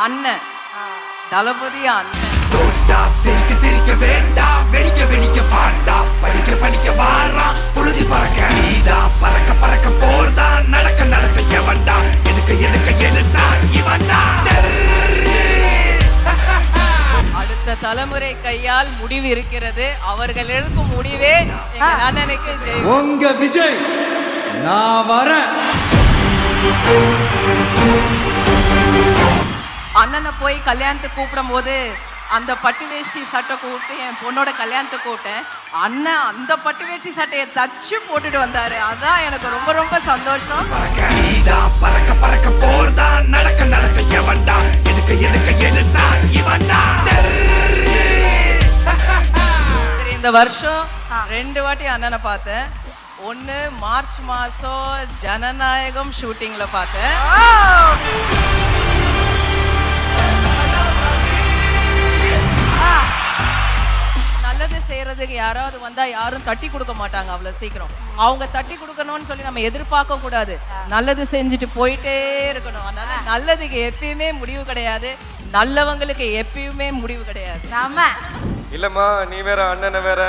அண்ணன் தளபதி அண்ணன். திரிக்க வேண்டாம், வெடிக்க வெடிக்க பாண்டாம், படிக்க படிக்க வாராம், புழுதி பறக்க நீதா, பறக்க பறக்க போர்தான், நடக்க நடக்க எவன்டா, எதுக்க எதுக்க எதுதான் இவன்டா. அடுத்த தலைமுறை கையால் முடிவு இருக்கிறது. அவர்கள் எடுக்கும் முடிவே எங்க அண்ணனுக்கு ஜெய். உங்க விஜய் நான் வரேன். அண்ணனை போய் கல்யாணத்துக்கு கூப்பிடும் போது அந்த பட்டு வேஷ்டி சட்டை கூப்பிட்டு என் பொண்ணோட கல்யாணத்தை கூப்பிட்டேன். அண்ணன் அந்த பட்டு வேஷ்டி சட்டையை தச்சு போட்டுட்டு வந்தாரு. அதான் எனக்கு ரொம்ப ரொம்ப சந்தோஷம். பறக்க பறக்க போர்தான், நடக்க நடக்க எவன்டா, எதுக்க எதுக்க எதுதான் இவன்டா. சரி, இந்த வருஷம் 2 வாட்டி அண்ணனை பார்த்தேன். ஒன்று மார்ச் மாதம் ஜனநாயகம் ஷூட்டிங்கில் பார்த்தேன். நல்லது செய்யறதுக்கு யாராவது வந்தா யாரும் தட்டி கொடுக்க மாட்டாங்க அவ்வளவு சீக்கிரம். அவங்க தட்டி கொடுக்கணும்னு சொல்லி நம்ம எதிர்பார்க்க கூடாது. நல்லது செஞ்சுட்டு போயிட்டே இருக்கணும். அதனால நல்லதுக்கு எப்பயுமே முடிவு கிடையாது, நல்லவங்களுக்கு எப்பயுமே முடிவு கிடையாது. இல்லம்மா, நீ வேற அண்ணனை வேற